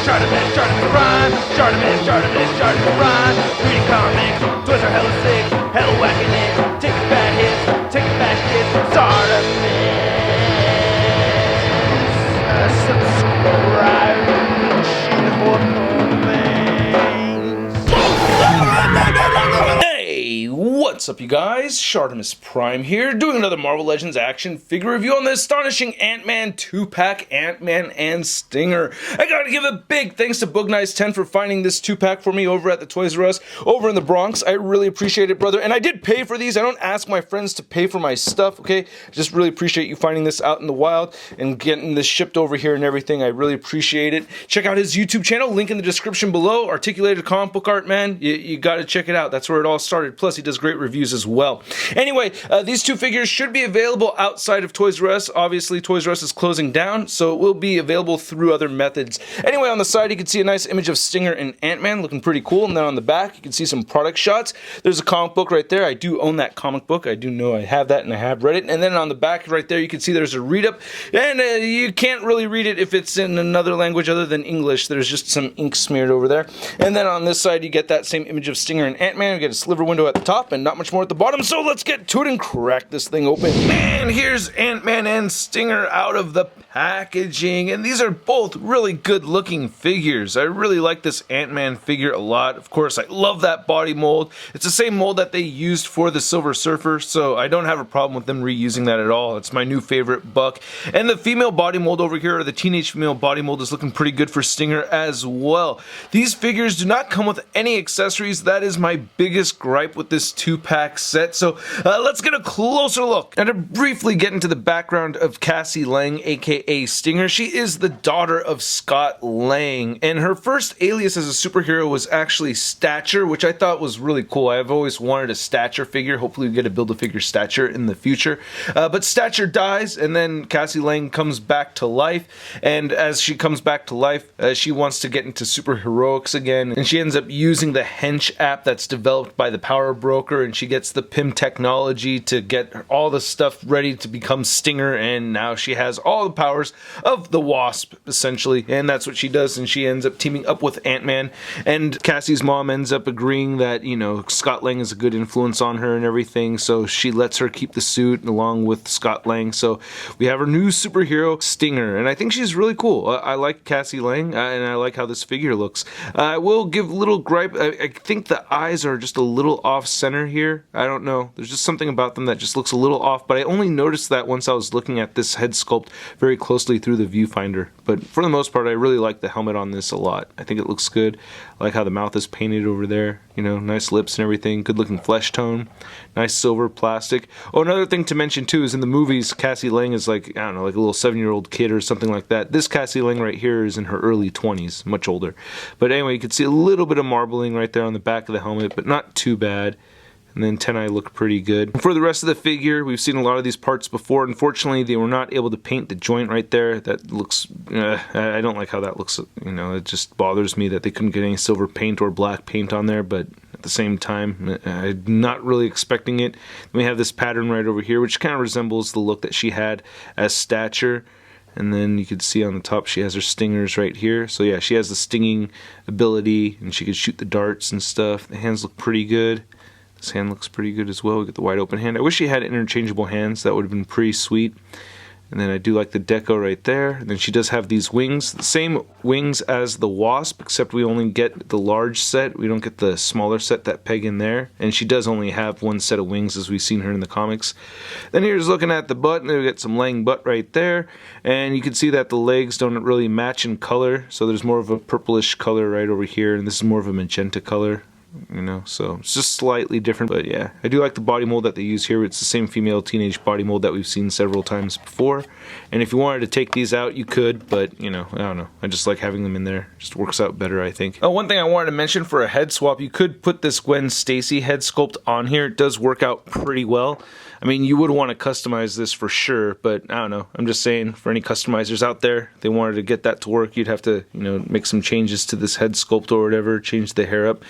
ShartimusPrime, ShartimusPrime. Reading comics, toys are hella sick, hella whacking it. Taking bad hits, taking back hits. Subscribe for more things. Hey, what's up you guys? ShartimusPrime here, doing another Marvel Legends action figure review on the astonishing Ant-Man 2-pack, Ant-Man and Stinger. I gotta give a big thanks to Boognice10 for finding this 2-pack for me over at the Toys R Us over in the Bronx. I really appreciate it, brother. And I did pay for these. I don't ask my friends to pay for my stuff, okay? I just really appreciate you finding this out in the wild and getting this shipped over here and everything. I really appreciate it. Check out his YouTube channel, link in the description below. Articulated comic book art, man. You gotta check it out. That's where it all started. Plus, he does great reviews as well. Anyway, these two figures should be available outside of Toys R Us. Obviously, Toys R Us is closing down, so it will be available through other methods. Anyway, on the side, you can see a nice image of Stinger and Ant-Man looking pretty cool. And then on the back, you can see some product shots. There's a comic book right there. I do own that comic book. I do know I have that, and I have read it. And then on the back right there, you can see there's a read-up. And you can't really read it if it's in another language other than English. There's just some ink smeared over there. And then on this side, you get that same image of Stinger and Ant-Man. You get a sliver window at the top and not much more at the bottom. So let's get to it and crack this thing open. And here's Ant-Man and Stinger out of the packaging. And these are both really good looking figures. I really like this Ant-Man figure a lot. Of course, I love that body mold. It's the same mold that they used for the Silver Surfer, so I don't have a problem with them reusing that at all. It's my new favorite buck. And the female body mold over here, or the teenage female body mold, is looking pretty good for Stinger as well. These figures do not come with any accessories. That is my biggest gripe with this 2-pack set. So let's get a closer look. And to briefly get into the background of Cassie Lang, aka Stinger, she is the daughter of Scott Lang, and her first alias as a superhero was actually Stature, which I thought was really cool. I've always wanted a Stature figure. Hopefully we get a Build-A-Figure Stature in the future. But Stature dies, and then Cassie Lang comes back to life, and as she comes back to life, she wants to get into superheroics again, and she ends up using the Hench app that's developed by the Power Broker, and she gets the PIM technology to get all the stuff ready to become Stinger, and now she has all the powers of the Wasp, essentially, and that's what she does, and she ends up teaming up with Ant-Man, and Cassie's mom ends up agreeing that, you know, Scott Lang is a good influence on her and everything, so she lets her keep the suit along with Scott Lang, so we have her new superhero, Stinger, and I think she's really cool. I like Cassie Lang, and I like how this figure looks. I will give a little gripe. I think the eyes are just a little off-center here. I don't know. There's just something about them that just looks a little off, but I only noticed that once I was looking at this head sculpt very closely through the viewfinder. But for the most part, I really like the helmet on this a lot. I think it looks good. I like how the mouth is painted over there. You know, nice lips and everything. Good looking flesh tone. Nice silver plastic. Oh, another thing to mention too is in the movies, Cassie Lang is like, I don't know, like a little 7-year-old kid or something like that. This Cassie Lang right here is in her early 20s, much older. But anyway, you can see a little bit of marbling right there on the back of the helmet, but not too bad. And then 10-eye look pretty good. For the rest of the figure, we've seen a lot of these parts before. Unfortunately, they were not able to paint the joint right there. That looks, I don't like how that looks. You know, it just bothers me that they couldn't get any silver paint or black paint on there, but at the same time, I'm not really expecting it. We have this pattern right over here, which kind of resembles the look that she had as Stature. And then you can see on the top she has her stingers right here. So yeah, she has the stinging ability, and she can shoot the darts and stuff. The hands look pretty good. This hand looks pretty good as well. We get the wide open hand. I wish she had interchangeable hands. That would have been pretty sweet. And then I do like the deco right there. And then she does have these wings. The same wings as the Wasp, except we only get the large set. We don't get the smaller set that peg in there. And she does only have one set of wings as we've seen her in the comics. Then here's looking at the butt. And we get some Lang butt right there. And you can see that the legs don't really match in color. So there's more of a purplish color right over here. And this is more of a magenta color. You know, so it's just slightly different, but yeah, I do like the body mold that they use here. It's the same female teenage body mold that we've seen several times before, and if you wanted to take these out, you could, but you know, I don't know, I just like having them in there. Just works out better, I think. Oh, one thing I wanted to mention for a head swap, you could put this Gwen Stacy head sculpt on here. It does work out pretty well. I mean, you would want to customize this for sure, but I don't know. I'm just saying, for any customizers out there, they wanted to get that to work, you'd have to, you know, make some changes to this head sculpt or whatever, change the hair up.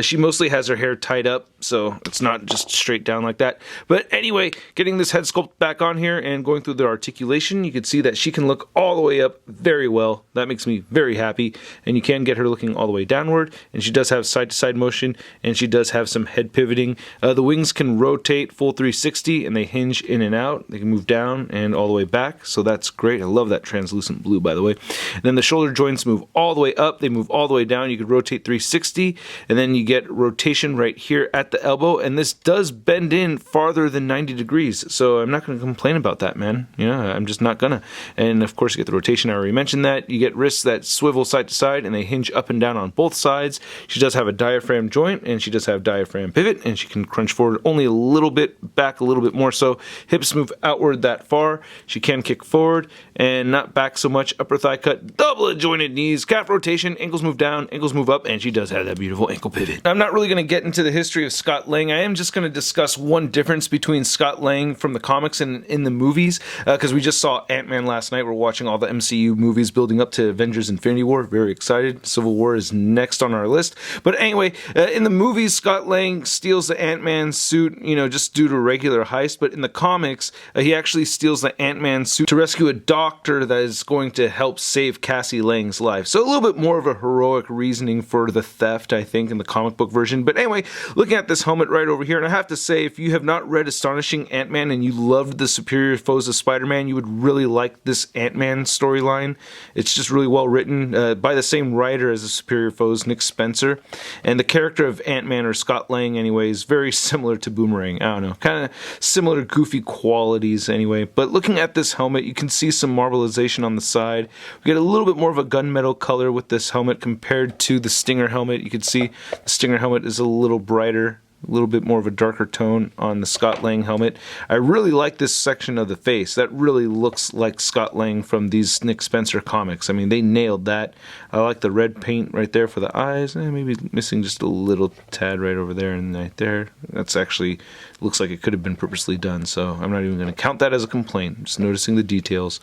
She mostly has her hair tied up, so it's not just straight down like that. But anyway, getting this head sculpt back on here and going through the articulation, you can see that she can look all the way up very well. That makes me very happy. And you can get her looking all the way downward, and she does have side-to-side motion, and she does have some head pivoting. The wings can rotate full 360, and they hinge in and out. They can move down and all the way back, so that's great. I love that translucent blue, by the way. And then the shoulder joints move all the way up, they move all the way down. You could rotate 360, and then you get rotation right here at the elbow, and this does bend in farther than 90 degrees, so I'm not going to complain about that, man. You know, I'm just not gonna. And of course, you get the rotation. I already mentioned that. You get wrists that swivel side to side, and they hinge up and down on both sides. She does have a diaphragm joint, and she does have diaphragm pivot, and she can crunch forward only a little bit, back a little bit more so. Hips move outward that far. She can kick forward and not back so much. Upper thigh cut, double jointed knees, calf rotation, ankles move down, ankles move up, and she does have that beautiful ankle pivot. I'm not really going to get into the history of Scott Lang. I am just going to discuss one difference between Scott Lang from the comics and in the movies, because we just saw Ant-Man last night. We're watching all the MCU movies building up to Avengers Infinity War. Very excited. Civil War is next on our list. But anyway, in the movies, Scott Lang steals the Ant-Man suit, you know, just due to a regular heist. But in the comics, he actually steals the Ant-Man suit to rescue a doctor that is going to help save Cassie Lang's life. So a little bit more of a heroic reasoning for the theft, I think, in the comic book version. But anyway, looking at this helmet right over here, and I have to say, if you have not read Astonishing Ant-Man and you loved the Superior Foes of Spider-Man, you would really like this Ant-Man storyline. It's just really well written by the same writer as the Superior Foes, Nick Spencer. And the character of Ant-Man, or Scott Lang anyway, is very similar to Boomerang. I don't know, kind of similar goofy qualities anyway. But looking at this helmet, you can see some marbleization on the side. We get a little bit more of a gunmetal color with this helmet compared to the Stinger helmet. You can see the Stinger helmet is a little brighter, a little bit more of a darker tone on the Scott Lang helmet. I really like this section of the face. That really looks like Scott Lang from these Nick Spencer comics. I mean, they nailed that. I like the red paint right there for the eyes. Maybe missing just a little tad right over there and right there. That's actually looks like it could have been purposely done, so I'm not even going to count that as a complaint. I'm just noticing the details.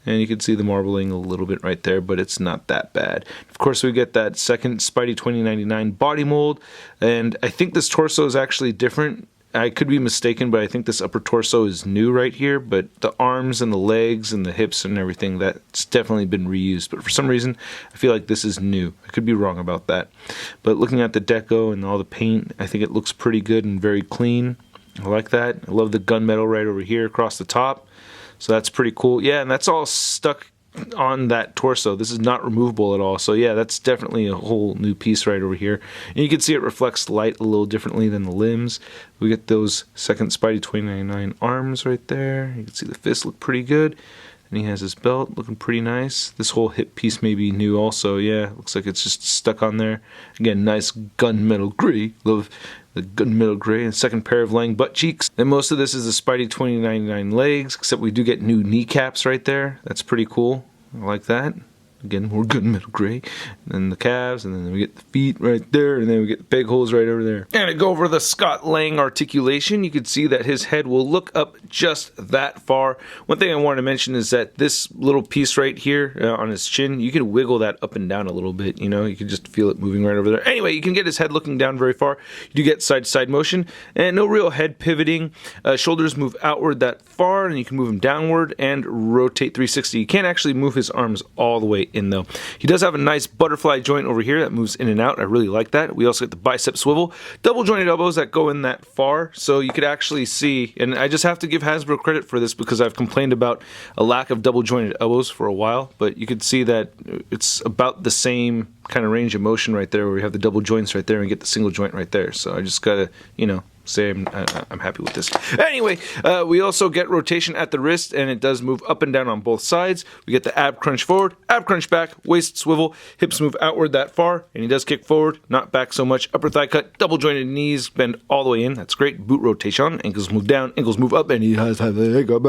And you can see the marbling a little bit right there, but it's not that bad. Of course, we get that second Spidey 2099 body mold, and I think this torso is actually different. I could be mistaken, but I think this upper torso is new right here, but the arms and the legs and the hips and everything, that's definitely been reused. But for some reason, I feel like this is new. I could be wrong about that. But looking at the deco and all the paint, I think it looks pretty good and very clean. I like that. I love the gunmetal right over here across the top. So that's pretty cool. Yeah, and that's all stuck on that torso. This is not removable at all. So yeah, that's definitely a whole new piece right over here. And you can see it reflects light a little differently than the limbs. We get those second Spidey 2099 arms right there. You can see the fists look pretty good. And he has his belt looking pretty nice. This whole hip piece may be new also. Yeah, looks like it's just stuck on there. Again, nice gunmetal gray. Love the gunmetal gray. And second pair of Lang butt cheeks. And most of this is the Spidey 2099 legs, except we do get new kneecaps right there. That's pretty cool. I like that. Again, more gunmetal gray. And then the calves, and then we get the feet right there, and then we get the peg holes right over there. And to go over the Scott Lang articulation, you can see that his head will look up just that far. One thing I wanted to mention is that this little piece right here on his chin, you can wiggle that up and down a little bit, you know, you can just feel it moving right over there. Anyway, you can get his head looking down very far. You do get side-to-side motion, and no real head pivoting. Shoulders move outward that far, and you can move them downward and rotate 360. You can't actually move his arms all the way in though. He does have a nice butterfly joint over here that moves in and out. I really like that. We also get the bicep swivel, double jointed elbows that go in that far, so you could actually see, and I just have to give Hasbro credit for this because I've complained about a lack of double jointed elbows for a while, but you could see that it's about the same kind of range of motion right there where we have the double joints right there and get the single joint right there. So I just gotta, you know, say I'm happy with this. Anyway, we also get rotation at the wrist, and it does move up and down on both sides. We get the ab crunch forward, ab crunch back, waist swivel, hips move outward that far, and he does kick forward, not back so much. Upper thigh cut, double jointed knees bend all the way in. That's great. Boot rotation, ankles move down, ankles move up, and he has the ankle.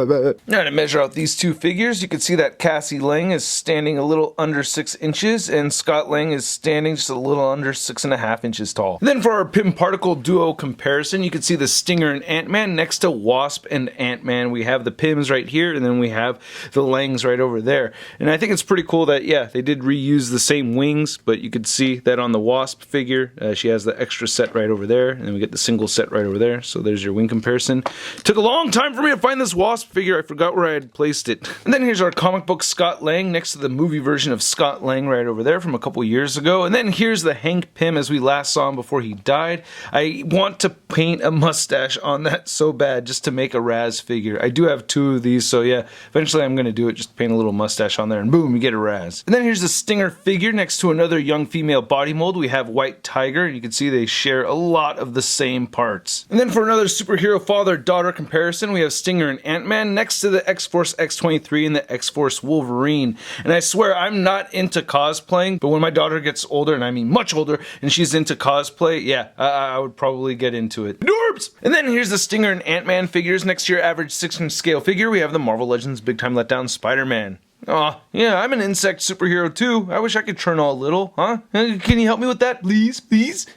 Now to measure out these two figures, you can see that Cassie Lang is standing a little under 6 inches, and Scott Lang is standing just a little under 6.5 inches tall. Then for our Pym Particle duo comparison, you can see the Stinger and Ant-Man next to Wasp and Ant-Man. We have the Pyms right here, and then we have the Langs right over there. And I think it's pretty cool that, yeah, they did reuse the same wings, but you could see that on the Wasp figure, she has the extra set right over there, and then we get the single set right over there. So there's your wing comparison. Took a long time for me to find this Wasp figure. I forgot where I had placed it. And then here's our comic book Scott Lang next to the movie version of Scott Lang right over there from a couple years ago. And then here's the Hank Pym as we last saw him before he died. I want to paint a mustache on that so bad just to make a Raz figure. I do have two of these, so yeah, eventually I'm going to do it, just paint a little mustache on there, and boom, you get a Raz. And then here's the Stinger figure next to another young female body mold. We have White Tiger, and you can see they share a lot of the same parts. And then for another superhero father-daughter comparison, we have Stinger and Ant-Man next to the X-Force X-23 and the X-Force Wolverine. And I swear, I'm not into cosplaying, but when my daughter gets older, and I mean much older, and she's into cosplay, yeah, I would probably get into it. Norbs! And then here's the Stinger and Ant-Man figures next to your average 6-inch scale figure. We have the Marvel Legends Big Time Letdown Spider-Man. Aw, yeah, I'm an insect superhero too. I wish I could turn all a little, huh? Can you help me with that, please, please?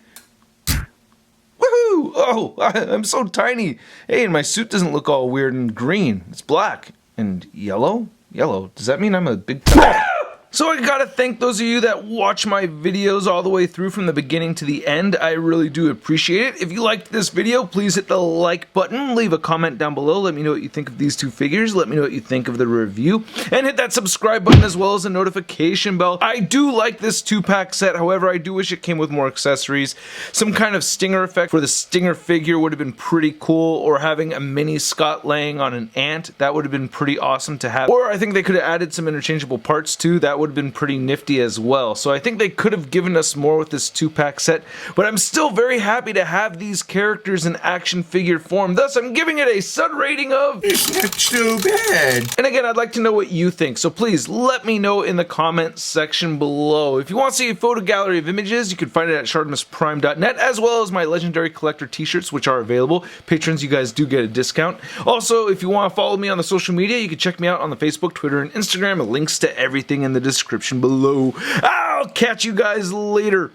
Woohoo! Oh, I'm so tiny. Hey, and my suit doesn't look all weird and green. It's black. And yellow? Yellow. Does that mean I'm a big time... So I gotta thank those of you that watch my videos all the way through from the beginning to the end. I really do appreciate it. If you liked this video, please hit the like button, leave a comment down below, let me know what you think of these two figures, let me know what you think of the review, and hit that subscribe button as well as the notification bell. I do like this 2-pack set, however, I do wish it came with more accessories. Some kind of Stinger effect for the Stinger figure would have been pretty cool, or having a mini Scott Lang on an ant, that would have been pretty awesome to have. Or I think they could have added some interchangeable parts too, that would have been pretty nifty as well. So I think they could have given us more with this 2-pack set, but I'm still very happy to have these characters in action figure form. Thus, I'm giving it a sud rating of... It's not too bad. And again, I'd like to know what you think, so please let me know in the comment section below. If you want to see a photo gallery of images, you can find it at ShartimusPrime.net, as well as my Legendary Collector t-shirts, which are available. Patrons, you guys do get a discount. Also, if you want to follow me on the social media, you can check me out on the Facebook, Twitter, and Instagram. Links to everything in the description below. I'll catch you guys later.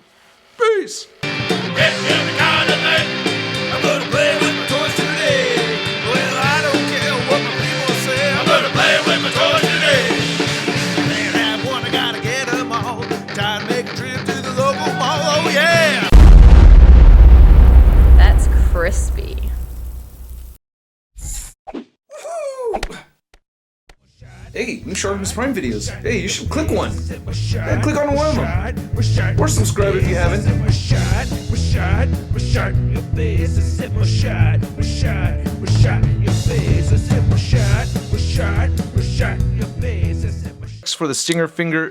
Peace. I'm gonna play with my toys today. Well, I don't care what my people say. I'm gonna play with my toys today. Can't have one, I gotta get them all. Time to make a trip to the local mall. Oh yeah. That's crispy. Hey, new ShartimusPrime videos. Hey, you should click one. Yeah, click on one of them. Or subscribe if you haven't. For the Stinger finger